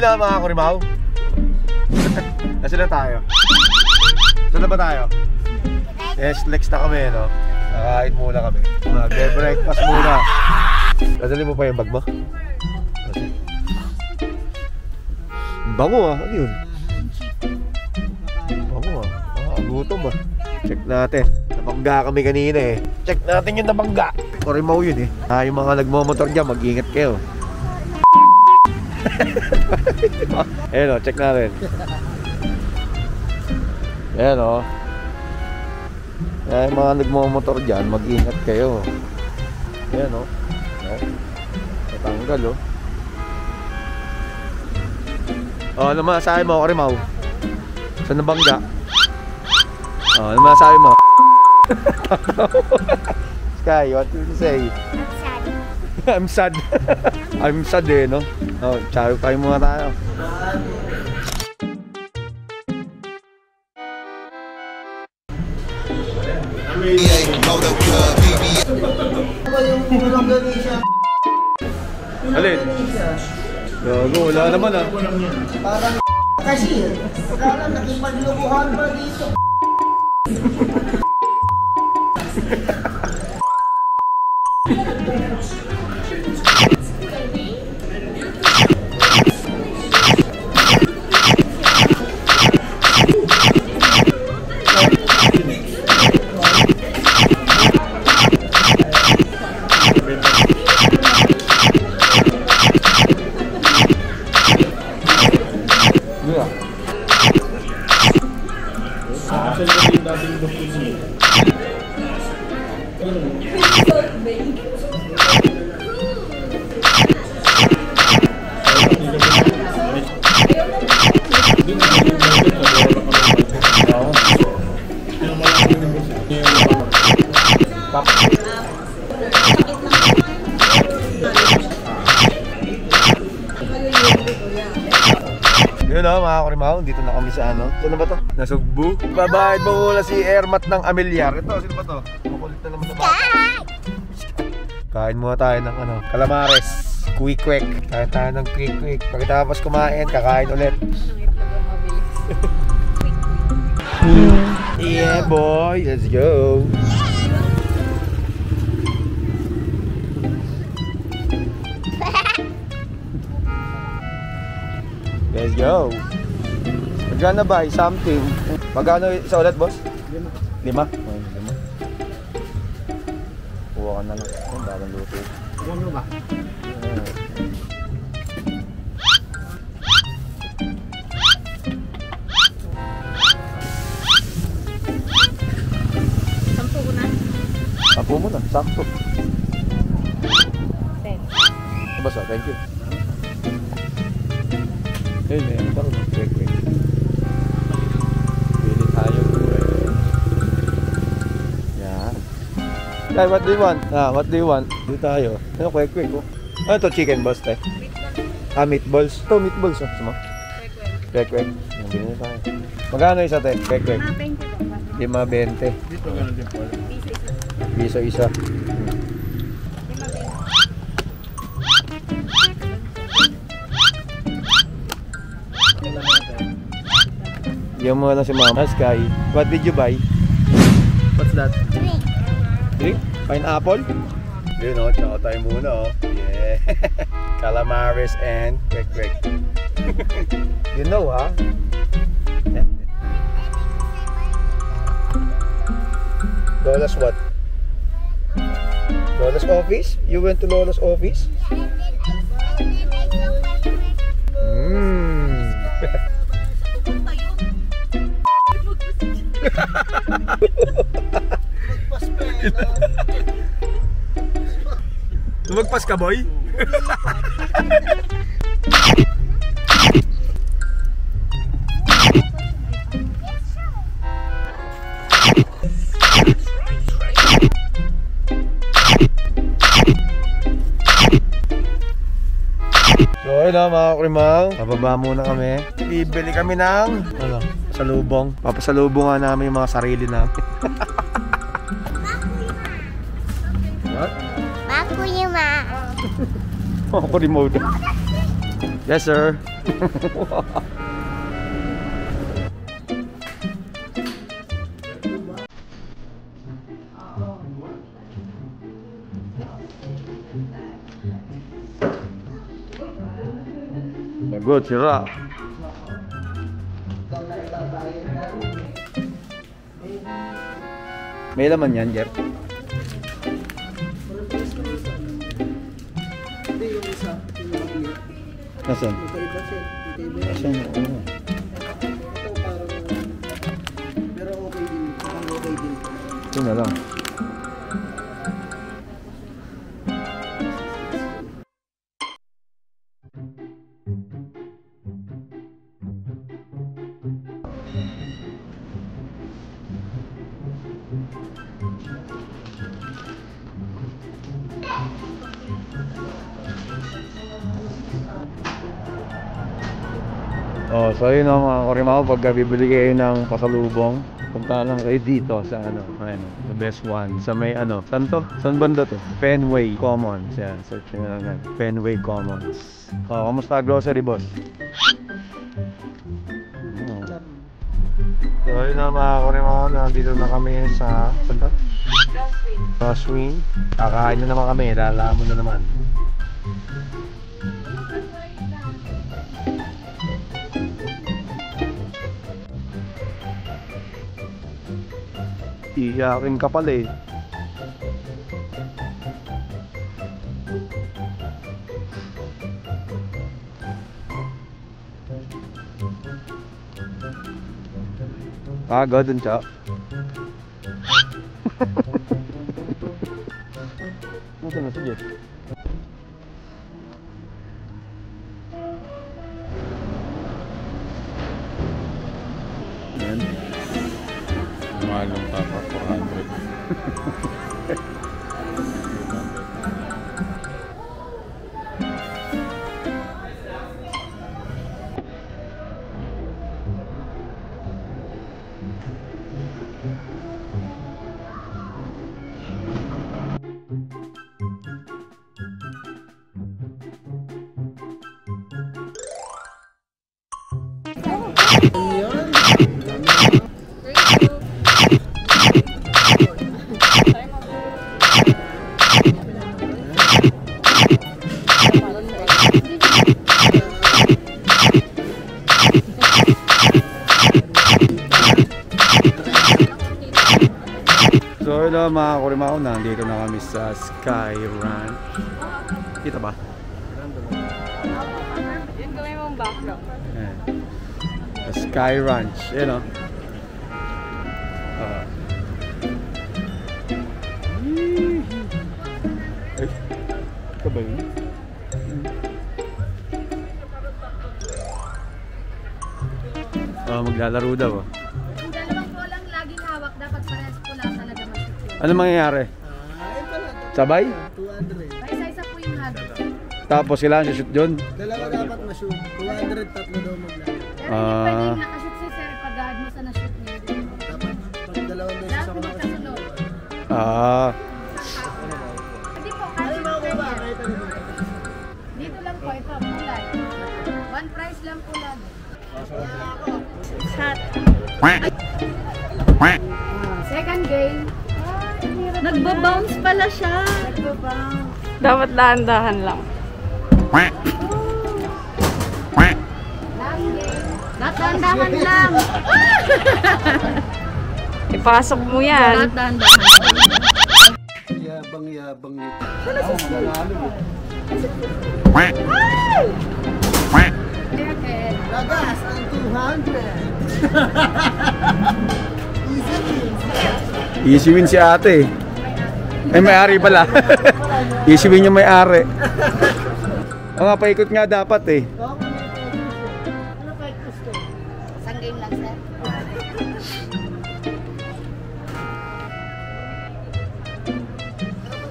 na mga kurimaw. Nasaan na tayo? Saan na ba tayo? Yes, flex na kami, no? Nakain muna kami. Mag-breakfast muna. Dadali mo pa yung bag mo? Bango ah, ano yun? Bango ah, gutom ah. Check natin. Nabangga kami kanina eh. Check natin yung nabangga. Kurimaw yun eh. Yung mga nagmamotor dyan, mag-ingat kayo. Ayan o, check natin. Ayan o. Yung mga nagmamotor dyan, mag-ingat kayo. Ayan o. Natanggal o. Ano masasabi mo, Kurimaw? Sa nabangga? Ano masasabi mo? Sky, what do you say? I'm sad. I'm sad eh, no? Chayo tayo muna tayo. Alin? Gago, wala naman ah. Parang kasi, parang nakipaglukuhan pa dito. Yun o mga Kurimaw, dito na kami sa ano. Saan na ba to? Nasugbu. Babayad mo muna si Ermat ng Amilyar. Ito, sino ba to? Makulit na naman sa bata. Kain muna tayo ng ano, calamares. Quick-quick. Kain tayo ng quick-quick. Pagkatapos kumain, kakain ulit. Yeah boy, let's go. Let's go. Magkano ba? Something. Magkano sa ulit, boss? 5. 5? Oh, 5. Kuha ka na lang. Ang bagong luto. Kuha mo ba? Sampu ko na. Sampu mo na. Sakto. 10. Boss, thank you. Hey man, parang quick. Pili tayo. Yan. Hey, what do you want? What do you want? Dito tayo. Ano quick oh. Ano to, chicken balls tayo? Meatballs. Ito, meatballs oh. Sama? Quick. Yung bilhin na tayo. Magkano isa tayo? Quick. 5.20 po ba? 5.20. Dito gano'n din po. Piso isa. Yung mga lang si Mama Sky. What did you buy? What's that? Drink? Pineapple? Yun o, tsaka tayo muna o. Yeah. Calamares and quick. You know ha? Lola's what? Lola's office? You went to Lola's office? Lumagpas ka, boy? So ayun na mga Kurimaw, bababa muna kami. Bibili kami ng pasalubong. Papasalubong nga namin yung mga sarili namin. What? Bakuyama. Kurimaw. Yes sir. Good, sira. May laman yan, Jeff? Hindi yung isa, yung nakabili. Nasaan? Magkaiba siya. Magkaiba yan. Nasaan? Oo. Ito parang, pero okay din. Parang okay din. Ito na lang. Oh, so yun mga Kurimaw, pagka bibili kayo ng pasalubong, punta lang kayo dito sa the best one. Sa may saan to? Saan banda to? Fenway Commons. Yan, search nyo lang yan. Fenway Commons. Oh, kamusta grocery boss? Oh. So yun na mga Kurimaw, nandito na kami sa saan to? Crosswind. Kakain na naman kami, lalaman na naman. Iyakin ka pala eh. Pagod dun siya. Ito na, sige. Yan. Malong tapa 400. So hello mga Kurimaw, nandito na kami sa Sky Ranch. Kita ba? Yun gawin mong backdrop. Ayan. Sa Sky Ranch, yun o. Ay, ito ba yun? Maglalaro daw. Kung dalawang bolang laging hawak, dapat parehas pula talaga mag-shoot. Ano mangyayari? Ayun pala. Sabay? 200. Isa-isa po yung hagod. Tapos sila ang shoot dun? Dalawa dapat ma-shoot. 200, tatlo daw maglalaro. Pero hindi pwedeng nakashoot si sir pag-guard mo sa na-shoot niya. Dapat pag dalawang beses Dapat ako magkasunod. Hindi po, Ay, kasi makuha. Kahit ano dito. dito lang po, ito, kulay. One price lang po lagi. Shot. Second game. Nagbabounce pala siya. Nagbabounce. Dapat dahan-dahan lang. Last game. Dahan-dahan lang. Ipasok mo yan. Dahan-dahan. Yabang-yabang nito. Jacket. Lagas ang 200. Easy win si ate. Ay, may-ari pala. Easy win yung may-ari. O nga, paikot nga dapat eh. Ano kahit gusto? Isang game lang, sir.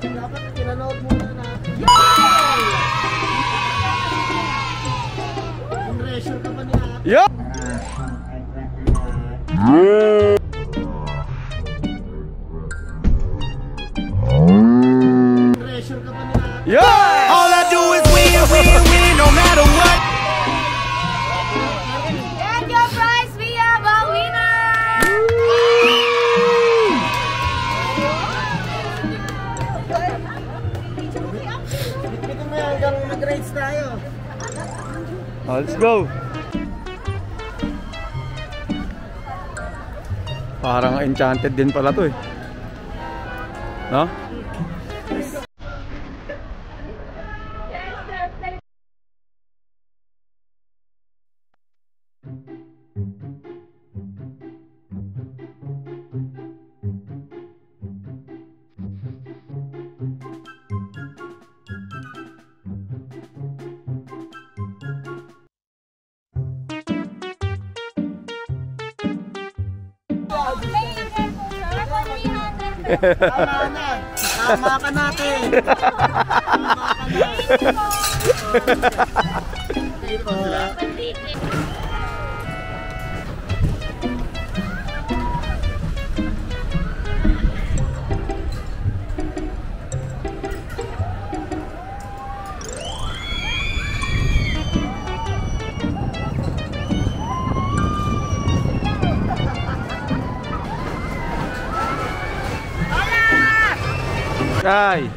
Dapat pinanood muna natin. Pressure ka pa ni ate. Yo! Pressure ka pa ni ate. Yo! All I do is win, win, win, no matter what. Oh, let's go. Parang enchanted din pala to eh. No? Tama na. Tama ka natin. Tama ka na. Dito. Ay.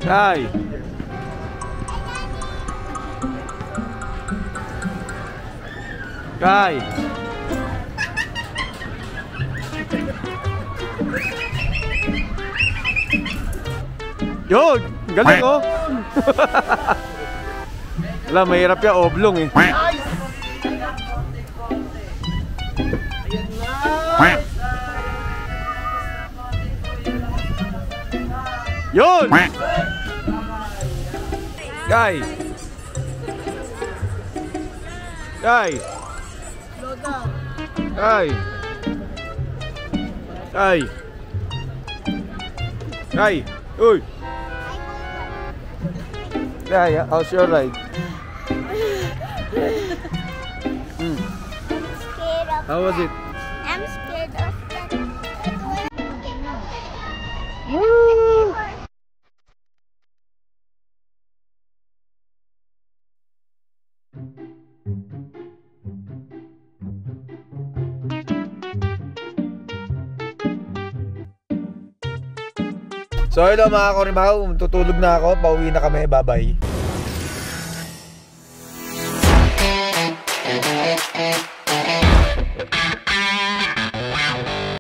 Ay. Ay. Yun, galing oh. Wala, mahirap yan, oblong eh. Yun! Guy! Guy! Guy! Guy! Guy! Uy! Guy, how's your ride? How was it? I'm scared of that. So hello mga Korimaw, tutulog na ako, pauwi na kami, bye bye.